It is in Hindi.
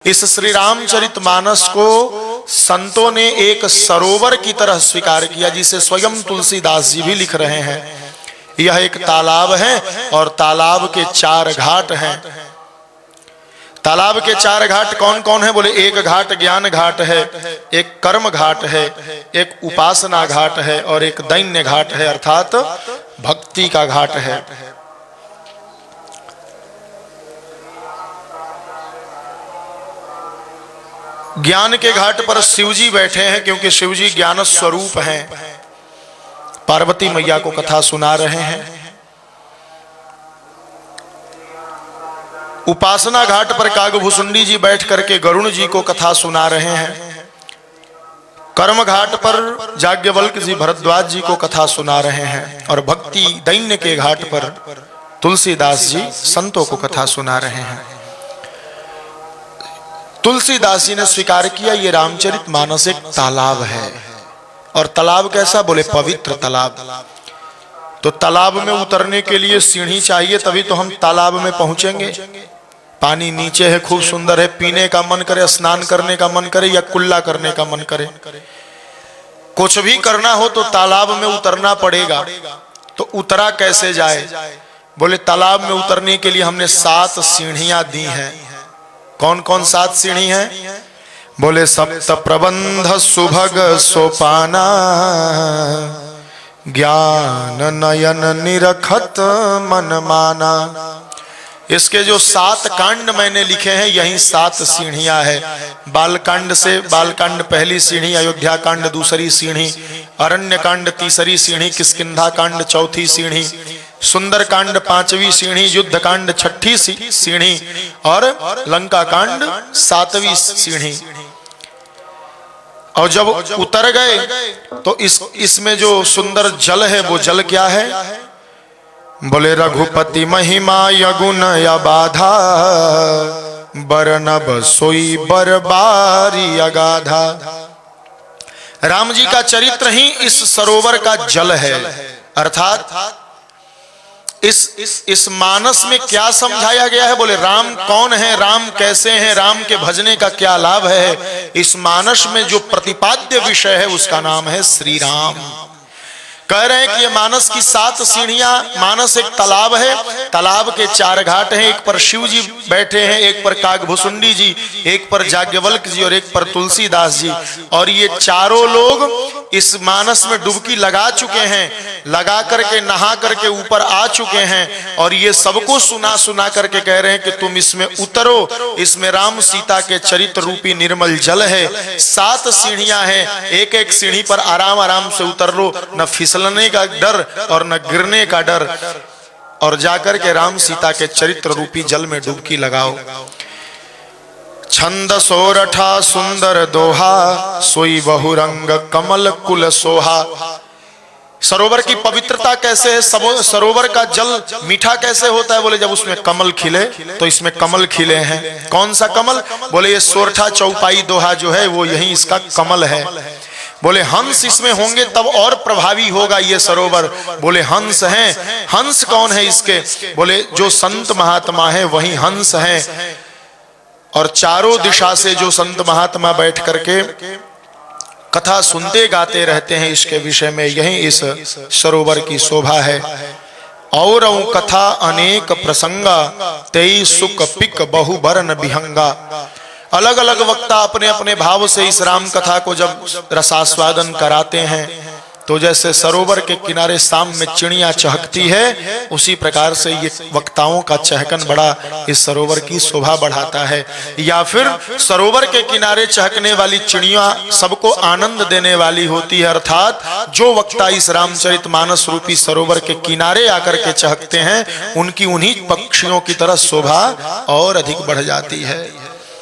इस श्री रामचरितमानस को संतों ने एक सरोवर की तरह स्वीकार किया, जिसे स्वयं तुलसीदास जी भी लिख रहे हैं। यह एक तालाब है और तालाब के 4 घाट हैं। तालाब के 4 घाट कौन कौन है? बोले एक घाट ज्ञान घाट है, एक कर्म घाट है, एक उपासना घाट है और एक दैन्य घाट है, अर्थात भक्ति का घाट है। ज्ञान के घाट पर शिवजी बैठे हैं, क्योंकि शिवजी ज्ञान स्वरूप हैं। पार्वती मैया को कथा सुना रहे हैं। उपासना घाट पर कागभूषुंडी जी बैठ करके गरुण जी को कथा सुना रहे हैं। कर्म घाट पर याज्ञवल्क जी भरद्वाज जी को कथा सुना रहे हैं और भक्ति दैन्य के घाट पर तुलसीदास जी संतों को कथा सुना रहे हैं। तुलसीदास जी ने स्वीकार किया ये रामचरितमानस एक तालाब है। और तालाब कैसा? बोले पवित्र तालाब। तो तालाब में उतरने के लिए सीढ़ी चाहिए, तभी तो हम तालाब में पहुंचेंगे। पानी नीचे है, खूब सुंदर है, पीने का मन करे, स्नान करने का मन करे या कुल्ला करने का मन करे, कुछ भी करना हो तो तालाब में उतरना पड़ेगा। तो उतरा कैसे जाए? बोले तालाब में उतरने के लिए हमने 7 सीढ़ियां दी हैं। कौन कौन 7 सीढ़ी हैं? बोले सप्त प्रबंध सुभग सोपाना, ज्ञान नयन निरखत मन माना। इसके जो 7 कांड मैंने लिखे हैं, यही 7 सीढ़ियां है। बालकांड से बालकांड पहली सीढ़ी, अयोध्या कांड दूसरी सीढ़ी, अरण्य कांड तीसरी सीढ़ी, किष्किंधा कांड चौथी सीढ़ी, सुंदर कांड 5वीं सीढ़ी, युद्ध कांड 6ठी सीढ़ी और लंका कांड 7वीं सीढ़ी। और जब उतर गए तो इसमें जो सुंदर जल है, वो जल क्या है? बोले रघुपति महिमा यगुण या बाधा, बरनब सोई बरबारी अगाधा। राम जी का चरित्र ही इस सरोवर का जल है। अर्थात इस मानस में क्या समझाया गया है? बोले राम कौन है, राम कैसे हैं, राम के भजने का क्या लाभ है। इस मानस में जो प्रतिपाद्य विषय है उसका नाम है श्री राम। कह रहे हैं कि ये मानस की 7 सीढ़ियां, मानस एक तालाब है, तालाब के 4 घाट हैं। एक पर शिव जी बैठे हैं, एक पर कागभूषुंडी जी, एक पर याज्ञवल्क जी और एक पर तुलसीदास जी। और ये चारों लोग इस मानस में डुबकी लगा चुके हैं, लगा करके नहा करके ऊपर आ चुके हैं। और ये सबको सुना करके कह रहे हैं कि तुम इसमें उतरो, इसमें राम सीता के चरित्र रूपी निर्मल जल है। 7 सीढ़ियां हैं, एक एक सीढ़ी पर आराम आराम से उतर लो, न फिसलने का डर और न गिरने का डर, और जाकर के राम सीता के चरित्र रूपी जल में डुबकी लगाओ। छंद सोरठा सुंदर दोहा, सोई बहुरंग कमल कुल सोहा। सरोवर की पवित्रता कैसे है? सरोवर का जल मीठा कैसे होता है? बोले जब उसमें कमल खिले, तो इसमें कमल खिले हैं। कौन सा कमल? बोले ये सोरठा चौपाई दोहा जो है वो यही इसका कमल है। बोले हंस इसमें होंगे तब और प्रभावी होगा ये सरोवर। बोले हंस हैं। हंस कौन है इसके? बोले जो संत महात्मा है वही हंस हैं। और चारों दिशा से जो संत महात्मा बैठ करके कथा सुनते गाते रहते हैं इसके विषय में, यही इस सरोवर की शोभा है। और कथा अनेक प्रसंगा, तेई सुख पिक बहु बरन बिहंगा। अलग अलग वक्ता अपने अपने भाव से इस राम कथा को जब रसास्वादन कराते हैं, तो जैसे सरोवर के किनारे शाम में चिड़िया चहकती है, उसी प्रकार से ये वक्ताओं का चहकन बड़ा इस सरोवर की शोभा बढ़ाता है। या फिर सरोवर के किनारे चहकने वाली चिड़िया सबको आनंद देने वाली होती है। अर्थात जो वक्ता इस रामचरितमानस रूपी सरोवर के किनारे आकर के चहकते हैं, उनकी उन्हीं पक्षियों की तरह शोभा और अधिक बढ़ जाती है।